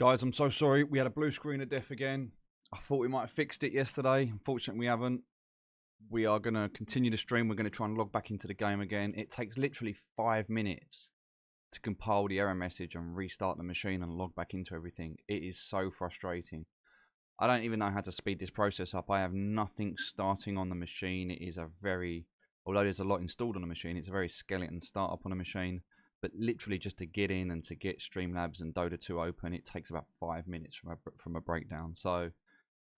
Guys, I'm so sorry. We had a blue screen of death again. I thought we might have fixed it yesterday. Unfortunately, we haven't. We are going to continue the stream. We're going to try and log back into the game again. It takes literally 5 minutes to compile the error message and restart the machine and log back into everything. It is so frustrating. I don't even know how to speed this process up. I have nothing starting on the machine. It is a very, although there's a lot installed on the machine, it's a very skeleton startup on a machine. But literally just to get in and to get Streamlabs and Dota 2 open, it takes about 5 minutes from a breakdown. So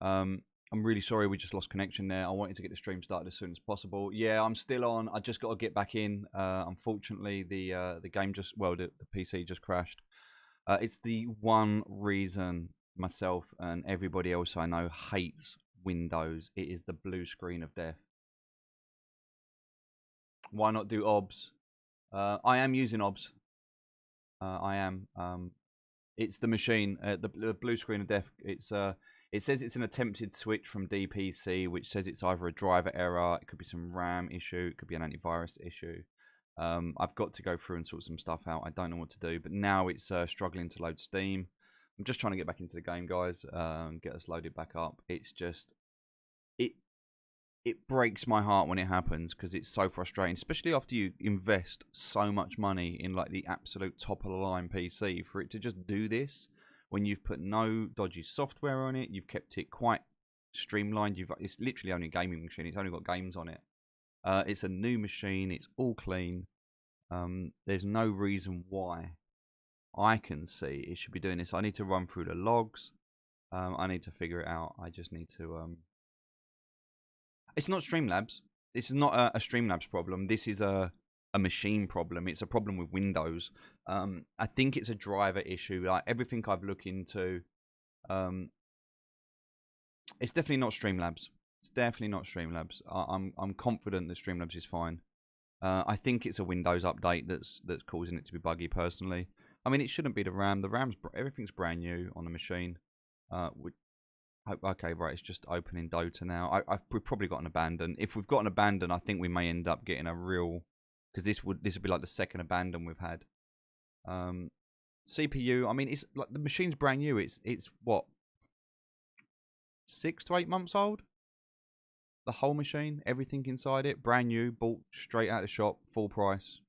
I'm really sorry we just lost connection there. I wanted to get the stream started as soon as possible. Yeah, I'm still on. I just got to get back in. Unfortunately, the game just, well, the PC just crashed. It's the one reason myself and everybody else I know hates Windows. It is the blue screen of death. Why not do OBS? I am using OBS. I am. It's the machine, the blue screen of death. It's it says it's an attempted switch from DPC, which says it's either a driver error, it could be some RAM issue, it could be an antivirus issue. I've got to go through and sort some stuff out. I don't know what to do, but now it's struggling to load Steam. I'm just trying to get back into the game, guys, and get us loaded back up. It's just it breaks my heart when it happens because it's so frustrating, especially after you invest so much money in like the absolute top of the line PC, for it to just do this when you've put no dodgy software on it, you've kept it quite streamlined. It's literally only a gaming machine. It's only got games on it. It's a new machine. It's all clean. There's no reason why I can see it should be doing this. I need to run through the logs. I need to figure it out. I just need to. It's not Streamlabs. This is not a Streamlabs problem. This is a machine problem. It's a problem with Windows. I think it's a driver issue. Like everything I've looked into, it's definitely not Streamlabs. It's definitely not Streamlabs. I'm confident that Streamlabs is fine. I think it's a Windows update that's causing it to be buggy. Personally, I mean, it shouldn't be the RAM. The RAM's everything's brand new on the machine. Okay, right, it's just opening Dota now. We've probably got an abandon. If we've got an abandon, I think we may end up getting a real, because this would be like the second abandon we've had. CPU, I mean, it's like the machine's brand new. It's what, 6 to 8 months old. The whole machine, everything inside it, brand new, bought straight out of the shop, full price.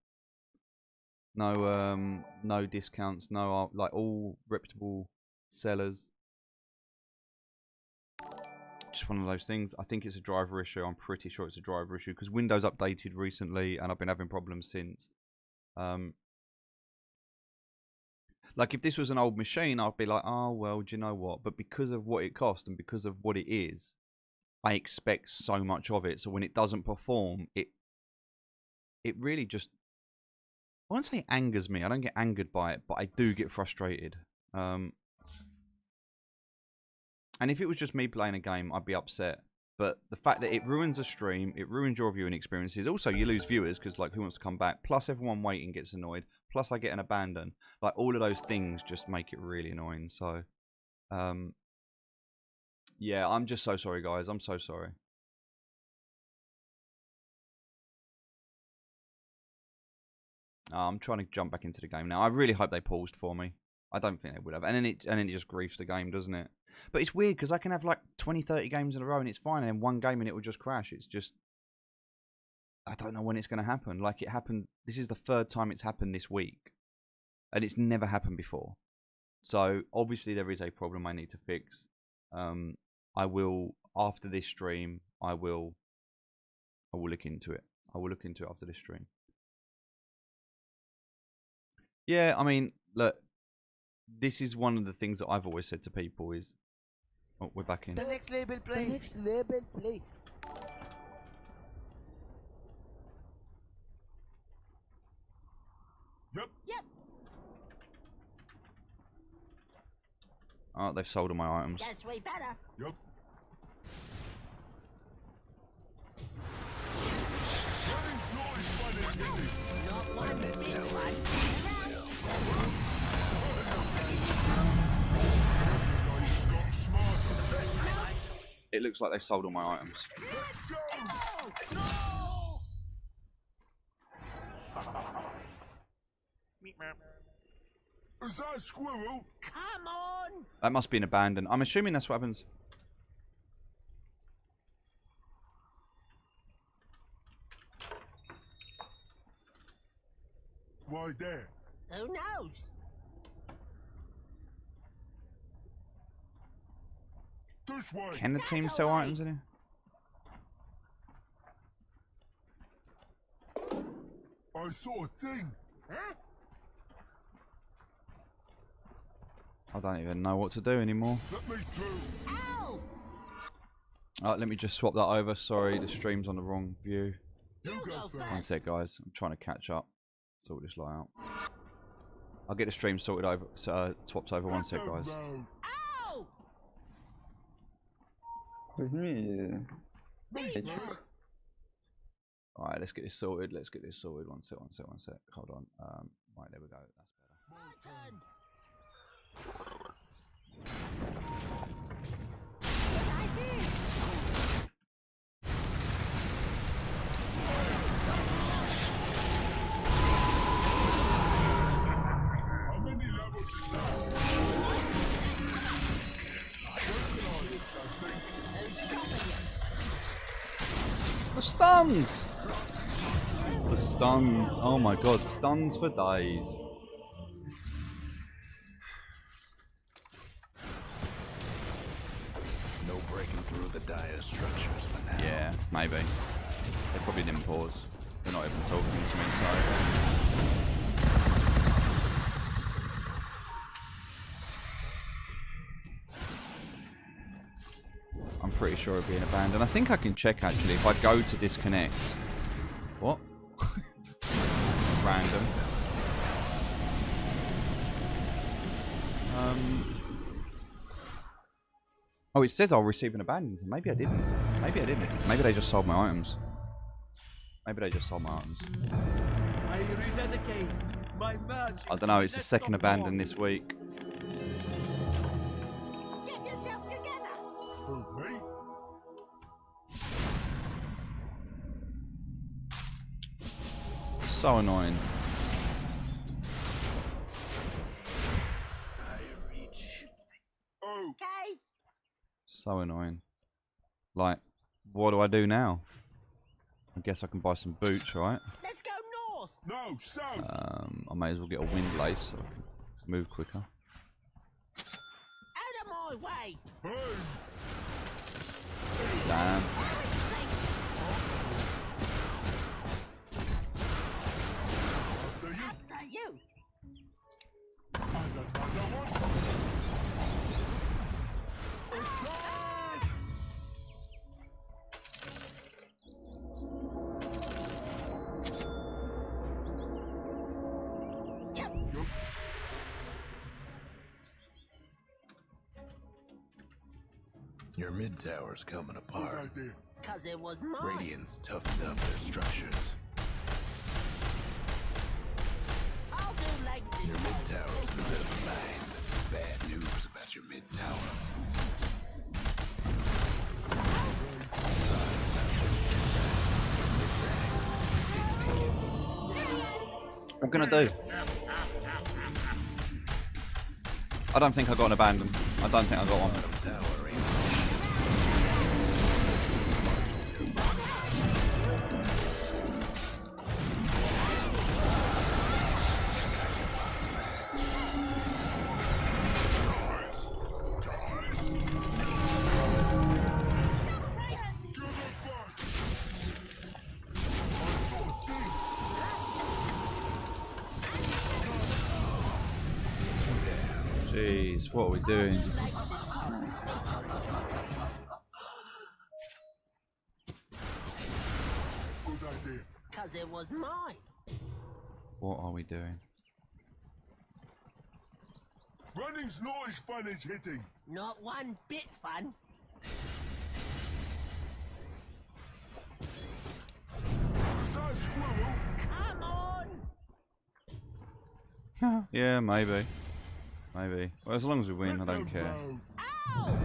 No no discounts, no like all reputable sellers. Just one of those things. I think it's a driver issue. I'm pretty sure it's a driver issue because Windows updated recently and I've been having problems since. Like if this was an old machine, I'd be like, oh well, do you know what? But because of what it cost and because of what it is, I expect so much of it. So when it doesn't perform, it really just, I won't say angers me. I don't get angered by it, but I do get frustrated. And if it was just me playing a game, I'd be upset. But the fact that it ruins a stream, it ruins your viewing experiences. Also, you lose viewers because, like, who wants to come back? Plus, everyone waiting gets annoyed. Plus, I get an abandon. Like, all of those things just make it really annoying. So, yeah, I'm just so sorry, guys. I'm so sorry. I'm trying to jump back into the game now. I really hope they paused for me. I don't think they would have. And then it just griefs the game, doesn't it? But it's weird because I can have like 20, 30 games in a row and it's fine, and then one game and it will just crash. It's just, I don't know when it's going to happen. Like it happened, this is the 3rd time it's happened this week, and it's never happened before. So obviously there is a problem I need to fix. I will, after this stream, I will look into it. I will look into it after this stream. Yeah, I mean, look, this is one of the things that I've always said to people is, oh, we're back in. The next level play. The next level play. Yep. Oh, they've sold all my items. That's way better. Yep. Not one big one. It looks like they sold all my items. Is that a squirrel? Come on! That must be an abandon. I'm assuming that's what happens. Why there? Who knows? This way. Can the team sell items in here? I saw a thing. Huh? I don't even know what to do anymore. Let me through. Ow! Let me just swap that over. Sorry, the stream's on the wrong view. You go One first. sec, guys. I'm trying to catch up. Sort this lot out. I'll get the stream sorted over. Swapped over. One sec, guys. Ow! With me. Me first. Alright, let's get this sorted. Let's get this sorted. One sec. Hold on. Right, there we go. That's better. My turn. What I did? How many levels is that? Who's stopping you? The stuns! The stuns. Oh my god, stuns for days. No breaking through the dire structures for now. Yeah, maybe. They probably didn't pause. They're not even talking to me, so. I'm pretty sure it'll be an abandon. I think I can check actually if I go to disconnect. What? Random. Oh, it says I'll receive an abandon. Maybe I didn't. Maybe I didn't. Maybe they just sold my items. Maybe they just sold my items. I rededicate my magic. I don't know. It's the second abandon this week. Get yourself together! Who, me? So annoying. Oh, Okay? So annoying. Like, what do I do now? I guess I can buy some boots, right? Let's go north! no, south. I may as well get a wind lace so I can move quicker. Out of my way! Hey, Damn. do you? After you! And another one. Attack! Yep. Yup. Your mid tower's coming Good apart. idea. Cause it was mine. Radiant's toughened up their structures. I'll do legs this Your time. mid tower's in a bit of a bind. Bad news about your mid tower. What can I do? I don't think I got an abandon. I don't think I got one. Tower ain't Jeez, what are we doing? Good idea. Cause it was mine. What are we doing? Running's not as fun as hitting. Not one bit fun. Is that a squirrel? Come on! Yeah, maybe. Maybe. Well, as long as we win, I don't care. No. Ow!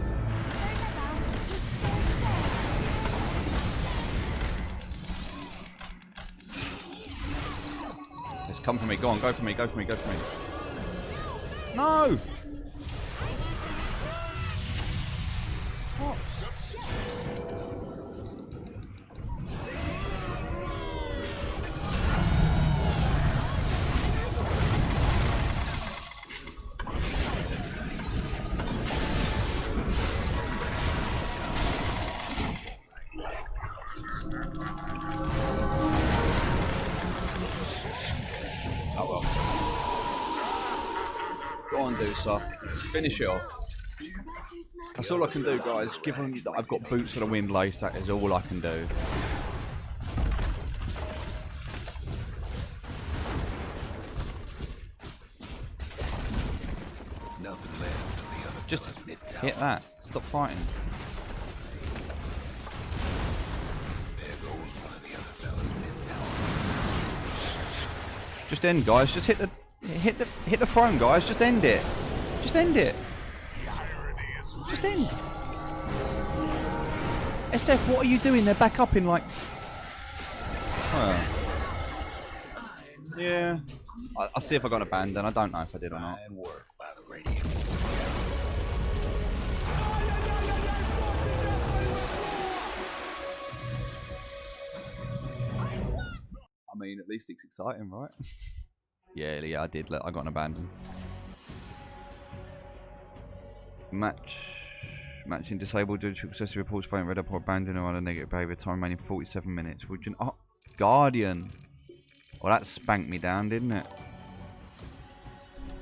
Just come for me. Go on, go for me, go for me, go for me. No! What? Oh well. Go on, Dusa. Finish it off. That's all I can do, guys. Given that I've got boots for the wind lace, that is all I can do. Nothing left of the other Just fellas mid-tower. hit that. Stop fighting. There goes one of the other fellas mid-tower. Just end, guys. Just hit the throne, guys. Just end it. Just end it. Just end. SF, what are you doing? They're back up in like. Yeah. I'll see if I got abandoned. I don't know if I did or not. Fine work by the radio. I mean, at least it's exciting, right? yeah, I did. Look, I got an abandon. Matching disabled due to excessive reports phone red up or abandon or other negative behaviour. Time remaining 47 minutes. Would you? Oh, Guardian. Well, that spanked me down, didn't it?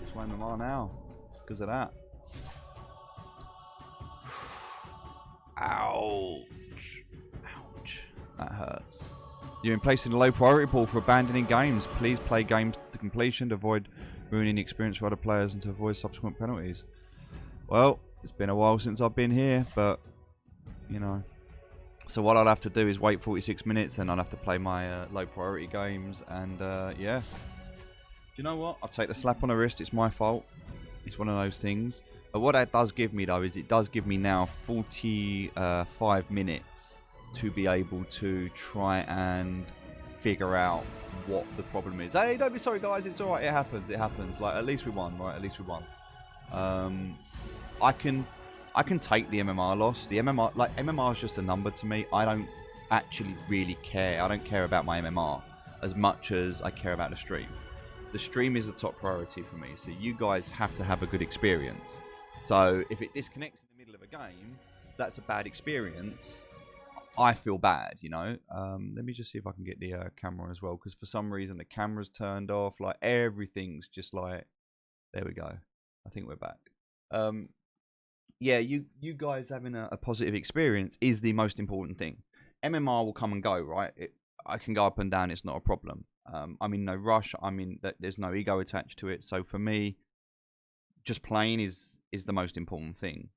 It's my MMR now because of that. Ouch. Ouch. That hurts. You're in placing a low priority ball for abandoning games. Please play games to completion to avoid ruining the experience for other players and to avoid subsequent penalties. Well, it's been a while since I've been here, but, you know. So what I'll have to do is wait 46 minutes and I'll have to play my low priority games and, yeah. Do you know what? I'll take the slap on the wrist. It's my fault. It's one of those things. But what that does give me, though, is it does give me now 45 minutes to be able to try and figure out what the problem is. Hey, don't be sorry, guys. It's all right. It happens. It happens. Like, at least we won, right? At least we won. I can take the MMR loss. The MMR, like, MMR is just a number to me. I don't actually really care. I don't care about my MMR as much as I care about the stream. The stream is the top priority for me. So you guys have to have a good experience. So if it disconnects in the middle of a game, that's a bad experience. I feel bad, you know. Let me just see if I can get the camera as well, because for some reason the camera's turned off. Like, everything's just like, there we go. I think we're back. Yeah, you guys having a positive experience is the most important thing. MMR will come and go, right? I can go up and down. It's not a problem. I'm in no rush. There's no ego attached to it. So for me, just playing is the most important thing.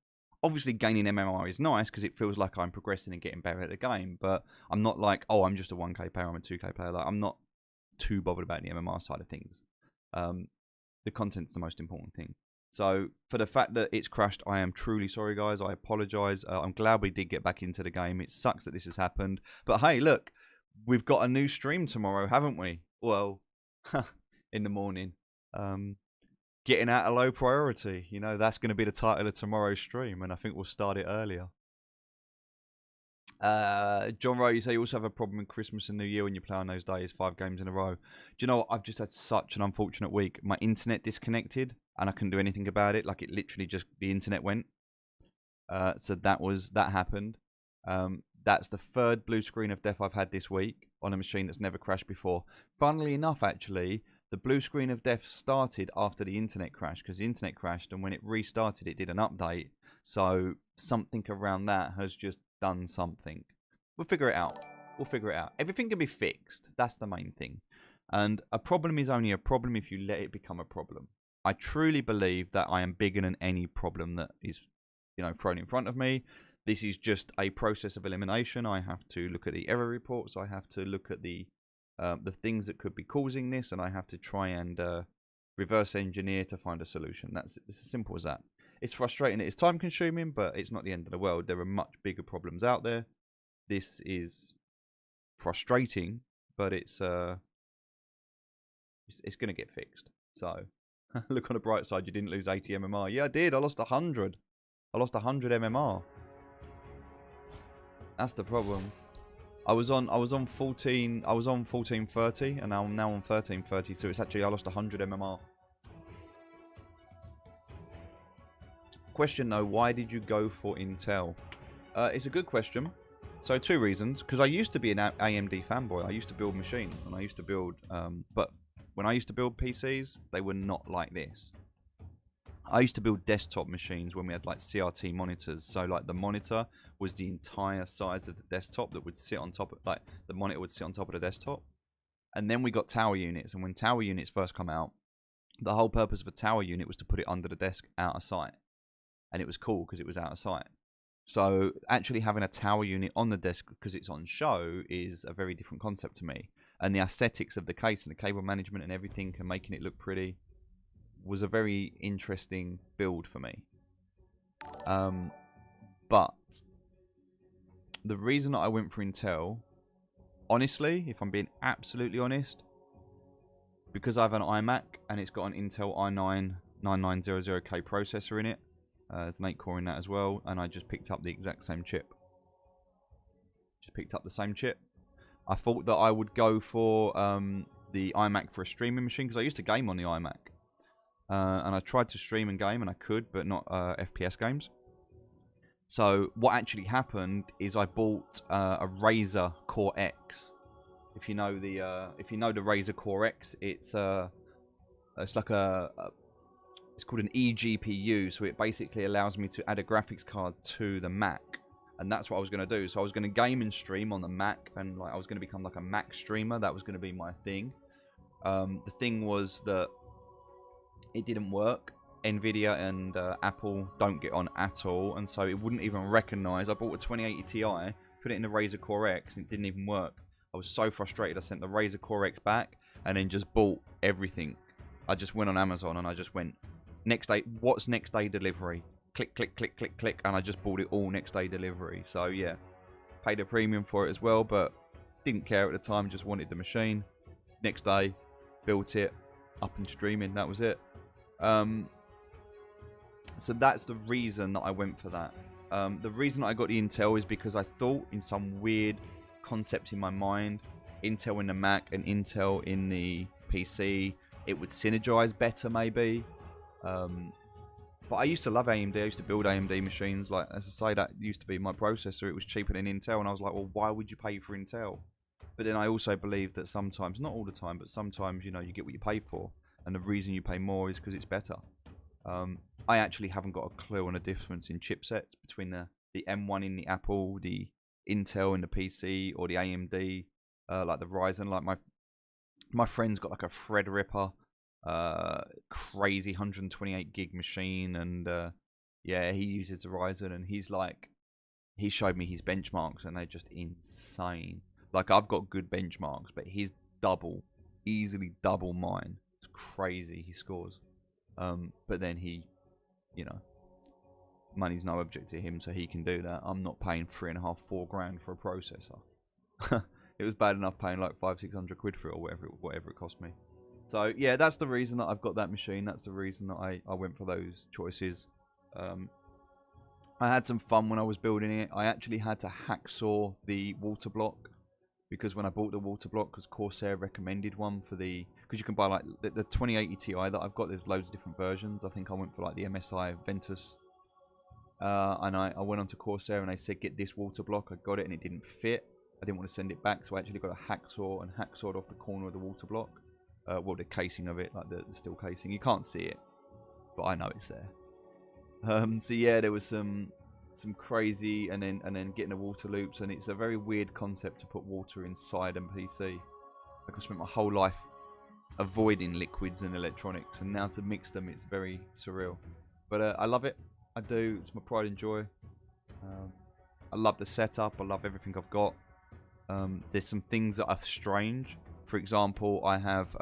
Obviously, gaining MMR is nice because it feels like I'm progressing and getting better at the game. But I'm not like, oh, I'm just a 1k player, I'm a 2k player. Like, I'm not too bothered about the MMR side of things. The content's the most important thing. So for the fact that it's crashed, I am truly sorry, guys. I apologise. I'm glad we did get back into the game. It sucks that this has happened. But hey, look, we've got a new stream tomorrow, haven't we? Well, in the morning. Getting out of low priority. You know, that's going to be the title of tomorrow's stream, and I think we'll start it earlier. John Rowe, you say you also have a problem in Christmas and New Year when you play on those days, 5 games in a row. Do you know what? I've just had such an unfortunate week. My internet disconnected, and I couldn't do anything about it. Like, it literally just, the internet went. So that happened. That's the 3rd blue screen of death I've had this week on a machine that's never crashed before. Funnily enough, actually, the blue screen of death started after the internet crashed, because the internet crashed, and when it restarted, it did an update. So something around that has just done something. We'll figure it out. We'll figure it out. Everything can be fixed. That's the main thing. And a problem is only a problem if you let it become a problem. I truly believe that I am bigger than any problem that is, you know, thrown in front of me. This is just a process of elimination. I have to look at the error reports. I have to look at the things that could be causing this, and I have to try and reverse engineer to find a solution. It's as simple as that. It's frustrating. It is time consuming, but it's not the end of the world. There are much bigger problems out there. This is frustrating, but it's going to get fixed. So Look on the bright side, you didn't lose 80 MMR. Yeah, I did. I lost 100. I lost 100 MMR. That's the problem. I was on 1430 and now I'm on 1330, so it's actually I lost 100 MMR. Question though, why did you go for Intel? It's a good question. So 2 reasons. Because I used to be an AMD fanboy. I used to build machines and I used to build, but when I used to build PCs, they were not like this. I used to build desktop machines when we had like CRT monitors. So like the monitor was the entire size of the desktop that would sit on top of, like the monitor would sit on top of the desktop. And then we got tower units. And when tower units first come out, the whole purpose of a tower unit was to put it under the desk out of sight. And it was cool because it was out of sight. So actually having a tower unit on the desk because it's on show is a very different concept to me. And the aesthetics of the case and the cable management and everything and making it look pretty was a very interesting build for me. But the reason that I went for Intel, honestly, if I'm being absolutely honest, because I have an iMac and it's got an Intel i9 9900K processor in it. There's an 8-core in that as well, and I just picked up the exact same chip. Just picked up the same chip. I thought that I would go for the iMac for a streaming machine, because I used to game on the iMac. And I tried to stream and game, and I could, but not FPS games. So what actually happened is I bought a Razer Core X. If you know the Razer Core X, it's like it's called an eGPU, so it basically allows me to add a graphics card to the Mac, and that's what I was going to do. So I was going to game and stream on the Mac, and like I was going to become like a Mac streamer. That was going to be my thing. The thing was that it didn't work. Nvidia and Apple don't get on at all, and so it wouldn't even recognize. I bought a 2080 Ti, put it in the Razer Core X, and it didn't even work. I was so frustrated. I sent the Razer Core X back, and then just bought everything. I just went on Amazon and I just went, next day, what's next day delivery? Click, click, click, click, click, and I just bought it all next day delivery. So yeah, paid a premium for it as well, but didn't care at the time, just wanted the machine. Next day, built it, up and streaming, that was it. So that's the reason that I went for that. The reason I got the Intel is because I thought in some weird concept in my mind, Intel in the Mac and Intel in the PC, it would synergize better maybe. But I used to love AMD. I used to build AMD machines. Like, as I say, that used to be my processor. It was cheaper than Intel, and I was like, well, why would you pay for Intel? But then I also believe that sometimes, not all the time, but sometimes, you know, you get what you pay for, and the reason you pay more is because it's better. I actually haven't got a clue on the difference in chipsets between the M1 in the Apple, the Intel in the PC, or the AMD, like the Ryzen. Like my friend's got like a Threadripper, crazy 128 gig machine, and yeah, he uses the Ryzen, and he showed me his benchmarks, and they're just insane. Like, I've got good benchmarks, but his easily double mine. It's crazy he scores. But then he, you know, money's no object to him, so he can do that. I'm not paying $3.5, $4 grand for a processor. It was bad enough paying like 500-600 quid for it, or whatever it cost me. So yeah, that's the reason that I've got that machine. That's the reason that I went for those choices. I had some fun when I was building it. I actually had to hacksaw the water block, because when I bought the water block, because Corsair recommended one for because you can buy like the 2080 Ti that I've got. There's loads of different versions. I think I went for like the MSI Ventus, and I went onto Corsair and they said get this water block. I got it and it didn't fit. I didn't want to send it back, so I actually got a hacksaw and hacksawed off the corner of the water block. Well, the casing of it, like the steel casing. You can't see it, but I know it's there. So yeah, there was some crazy, and then getting the water loops, and it's a very weird concept to put water inside a PC. Like, I spent my whole life avoiding liquids and electronics, and now to mix them, it's very surreal. But I love it. I do. It's my pride and joy. I love the setup. I love everything I've got. There's some things that are strange. For example, I have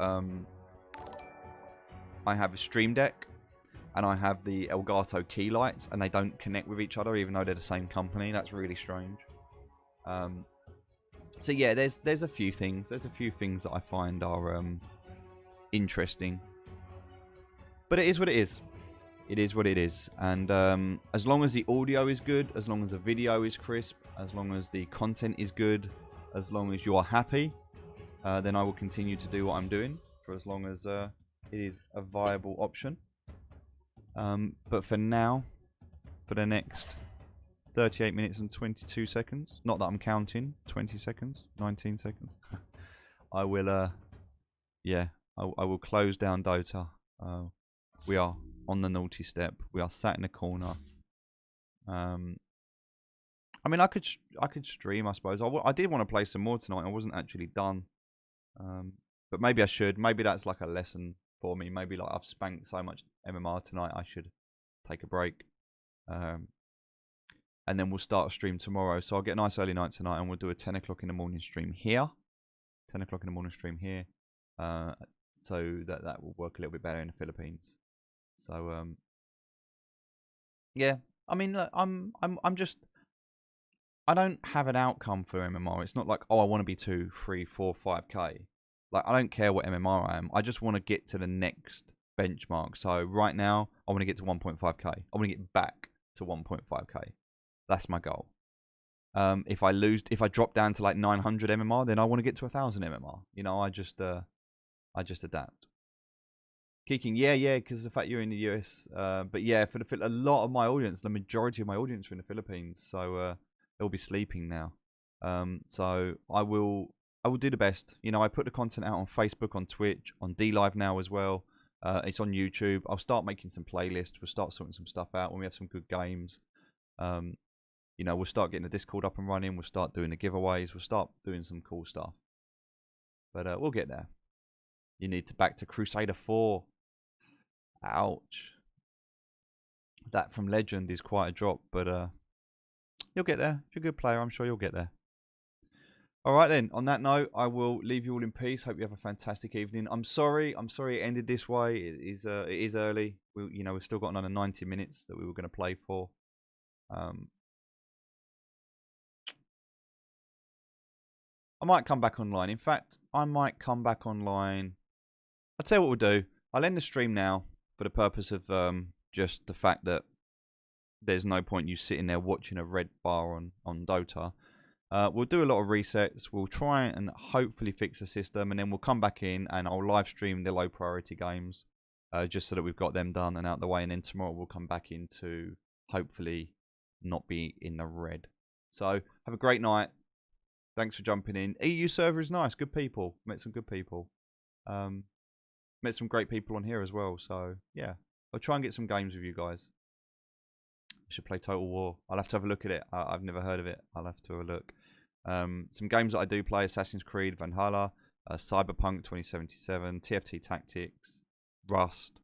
a Stream Deck, and I have the Elgato key lights, and they don't connect with each other, even though they're the same company. That's really strange. So yeah, there's a few things. There's a few things that I find are interesting. But it is what it is. It is what it is. And as long as the audio is good, as long as the video is crisp, as long as the content is good, as long as you're happy, then I will continue to do what I'm doing for as long as it is a viable option. But for now, for the next 38 minutes and 22 seconds, not that I'm counting, 20 seconds, 19 seconds, I will, yeah, I will close down Dota. We are on the naughty step. We are sat in a corner. I mean, I could stream, I suppose. I did want to play some more tonight. I wasn't actually done. But maybe I should. Maybe that's like a lesson for me. Maybe like I've spanked so much MMR tonight, I should take a break. And then we'll start a stream tomorrow. So I'll get a nice early night tonight and we'll do a 10 o'clock in the morning stream here. 10 o'clock in the morning stream here. So that will work a little bit better in the Philippines. So yeah, I mean, look, I'm just, I don't have an outcome for MMR. It's not like, oh, I want to be 2, 3, 4, 5k. Like, I don't care what MMR I am. I just want to get to the next benchmark. So right now, I want to get to 1.5k. I want to get back to 1.5k. That's my goal. If I drop down to like 900 MMR, then I want to get to 1000 MMR. You know, I just adapt. Keeking, yeah, because the fact you're in the US. But yeah, for a lot of my audience, the majority of my audience are in the Philippines, so they'll be sleeping now. So I will do the best. You know, I put the content out on Facebook, on Twitch, on DLive now as well. It's on YouTube. I'll start making some playlists. We'll start sorting some stuff out when we have some good games. You know, we'll start getting the Discord up and running. We'll start doing the giveaways. We'll start doing some cool stuff. But we'll get there. You need to back to Crusader 4. Ouch. That from Legend is quite a drop, but you'll get there. If you're a good player, I'm sure you'll get there. Alright then, on that note, I will leave you all in peace. Hope you have a fantastic evening. I'm sorry it ended this way. It is early. We've still got another 90 minutes that we were going to play for. I might come back online. In fact, I might come back online. I'll tell you what we'll do. I'll end the stream now for the purpose of just the fact that there's no point you sitting there watching a red bar on Dota. We'll do a lot of resets. We'll try and hopefully fix the system, and then we'll come back in and I'll live stream the low priority games just so that we've got them done and out the way. And then tomorrow we'll come back in to hopefully not be in the red. So have a great night. Thanks for jumping in. EU server is nice. Good people. Met some good people. Met some great people on here as well. So yeah, I'll try and get some games with you guys. I should play Total War. I'll have to have a look at it. I've never heard of it. I'll have to have a look. Some games that I do play: Assassin's Creed Valhalla, Cyberpunk 2077, TFT Tactics, Rust.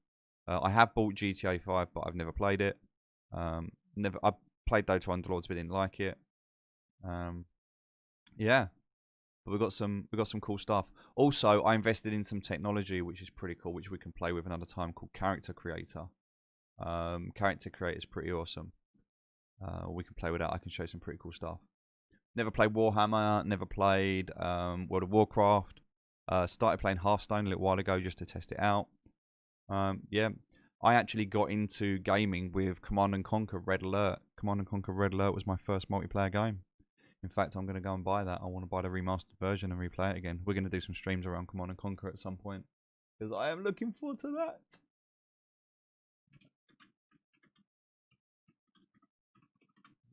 I have bought GTA 5, but I've never played it. I played Dota Underlords, but didn't like it. Yeah, but we've got some cool stuff. Also, I invested in some technology which is pretty cool, which we can play with another time, called Character Creator. Character Creator is pretty awesome. We can play with that. I can show you some pretty cool stuff. Never played Warhammer. Never played World of Warcraft. Started playing Hearthstone a little while ago just to test it out. Yeah, I actually got into gaming with Command & Conquer Red Alert. Command & Conquer Red Alert was my first multiplayer game. In fact, I'm going to go and buy that. I want to buy the remastered version and replay it again. We're going to do some streams around Command & Conquer at some point, because I am looking forward to that.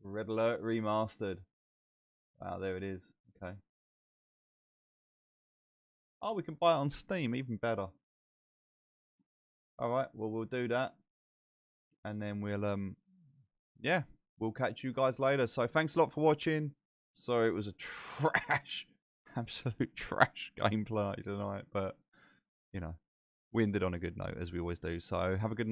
Red Alert Remastered. Wow, there it is. Okay. Oh, we can buy it on Steam. Even better. Alright, well, we'll do that. And then we'll, yeah, we'll catch you guys later. So thanks a lot for watching. Sorry, it was a trash, absolute trash gameplay tonight. But, you know, we ended on a good note, as we always do. So have a good night.